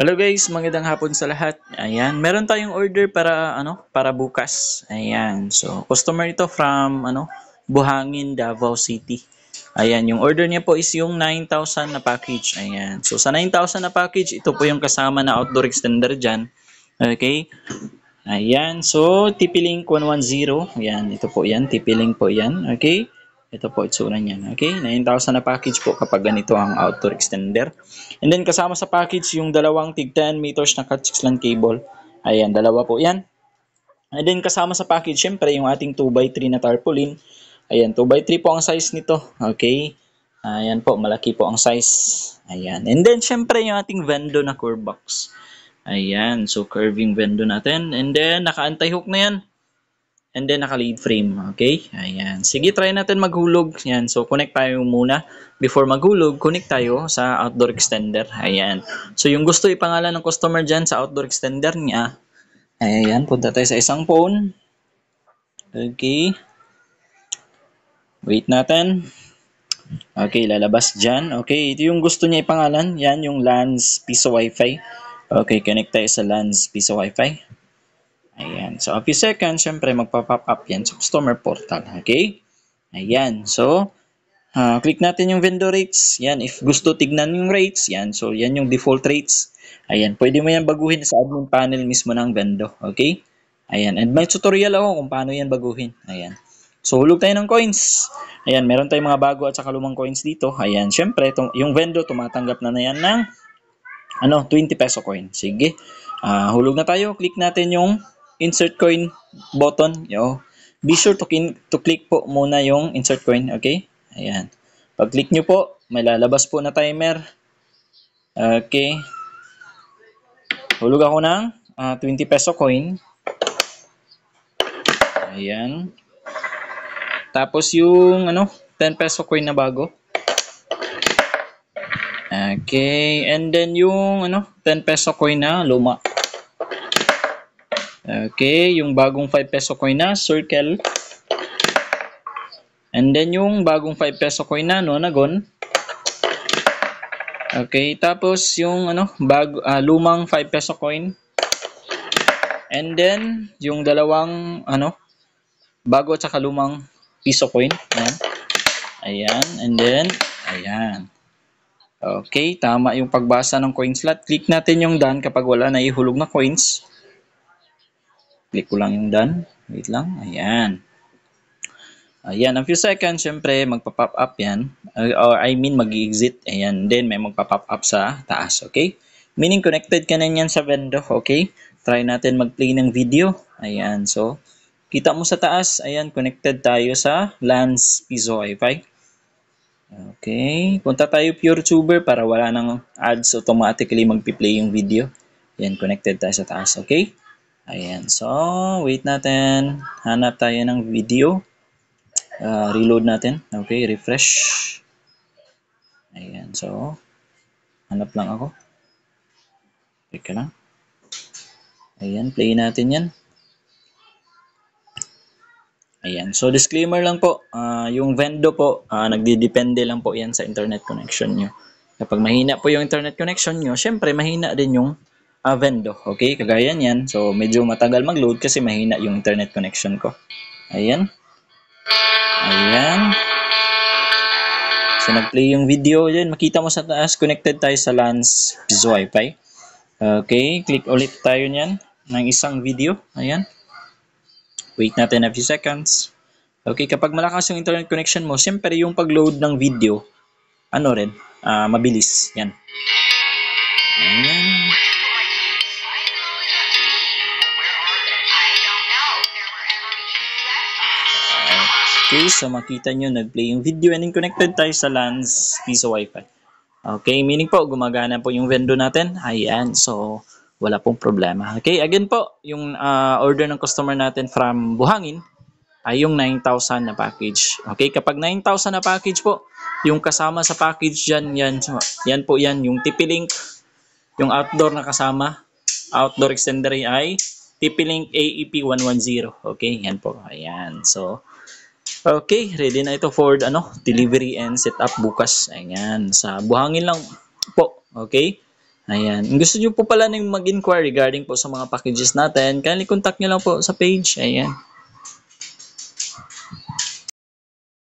Hello guys, magandang hapon sa lahat. Ayan, meron tayong order para bukas. Ayan. So, customer ito from Buhangin, Davao City. Ayan, yung order niya po is yung 9,000 na package. Ayan. So, sa 9,000 na package, ito po yung kasama na outdoor extender diyan. Okay? Ayan. So, TP-Link 110. Ayan, ito po 'yan, TP-Link po 'yan. Okay? Ito po itsura niyan. Okay? 9,000 na package po kapag ganito ang outdoor extender. And then kasama sa package yung dalawang tig 10 meters na cat 6 LAN cable. Ayan, dalawa po 'yan. And then kasama sa package syempre yung ating 2x3 na tarpaulin. Ayan, 2x3 po ang size nito. Okay? Ayan po, malaki po ang size. Ayan. And then syempre yung ating Vendo na core box. Ayan, so curving Vendo natin. And then naka-anti-hook na 'yan. And then naka-lead frame. Okay? Ayan. Sige, try natin maghulog. Ayan. So connect tayo muna. Before maghulog, connect tayo sa outdoor extender. Ayan. So yung gusto ipangalan ng customer dyan sa outdoor extender niya. Ayan. Punta tayo sa isang phone. Okay. Wait natin. Okay, lalabas dyan. Okay, ito yung gusto niya ipangalan. Yan, yung LANs Piso Wi-Fi. Okay, connect tayo sa LANs Piso Wi-Fi. Ayan. So, a few seconds, syempre, magpa-pop up yan sa customer portal. Okay? Ayan. So, click natin yung vendor rates. Yan. If gusto tignan yung rates, yan. So, yan yung default rates. Ayan. Pwede mo yan baguhin sa admin panel mismo ng vendor. Okay? Ayan. And may tutorial ako kung paano yan baguhin. Ayan. So, hulog tayo ng coins. Ayan. Meron tayong mga bago at saka lumang coins dito. Ayan. Syempre, yung vendor tumatanggap na yan ng 20 peso coin. Sige. Hulog na tayo. Click natin yung insert coin button. Be sure to click po muna yung insert coin. Okay? Ayan. Pag-click nyo po, may lalabas po na timer. Okay. Hulog ako ng 20 peso coin. Ayan. Tapos yung 10 peso coin na bago. Okay. And then yung 10 peso coin na luma. Okay, yung bagong 5 peso coin na circle. And then yung bagong 5 peso coin na nonagon. Okay, tapos yung lumang 5 peso coin. And then yung dalawang bago at saka lumang piso coin. Ayan. Ayan, and then ayan. Okay, tama yung pagbasa ng coin slot. Click natin yung done kapag wala na ihulog na coins. Click ko lang yung done. Wait lang. Ayan. Ayan, a few seconds, syempre, magpa-pop up yan. Or I mean, mag-exit. Ayan, then may magpa-pop up sa taas, okay? Meaning, connected ka na yan sa vendor, okay? Try natin mag-play ng video. Ayan, so, kita mo sa taas, ayan, connected tayo sa LANs Piso Wi-Fi. Okay, punta tayo PureTuber para wala nang ads, automatically magpi-play yung video. Ayan, connected tayo sa taas, okay? Ayan, so, wait natin. Hanap tayo ng video. Reload natin. Okay, refresh. Ayan, so, hanap lang ako. Teka lang. Ayan, play natin yan. Ayan, so disclaimer lang po, yung Vendo po, nagdidepende lang po yan sa internet connection nyo. Kapag mahina po yung internet connection nyo, syempre mahina din yung Vendo. Okay, kagaya yan. So, medyo matagal mag-load kasi mahina yung internet connection ko. Ayan. Ayan. So, nag-play yung video dyan. Makita mo sa taas, connected tayo sa LANs Piso Wi-Fi. Okay, click ulit tayo niyan ng isang video. Ayan. Wait natin a few seconds. Okay, kapag malakas yung internet connection mo, siyempre yung pag-load ng video, mabilis. Yan. Ayan. Okay, so makita nyo, nag-play yung video and then connected tayo sa LANs Piso Wi-Fi. Okay, meaning po, gumagana po yung Vendo natin. Ayan, so wala pong problema. Okay, again po, yung order ng customer natin from Buhangin ay yung 9,000 na package. Okay, kapag 9,000 na package po, yung kasama sa package dyan, yan po yan, yung TP-Link, yung outdoor na kasama, outdoor extender ay TP-Link AEP 110. Okay, yan po. Ayan, so okay, ready na ito for delivery and setup bukas. Ayan, sa Buhangin lang po. Okay? Ayan. Kung gusto niyo po pala nang mag-inquire regarding po sa mga packages natin, kindly contact niyo lang po sa page. Ayan.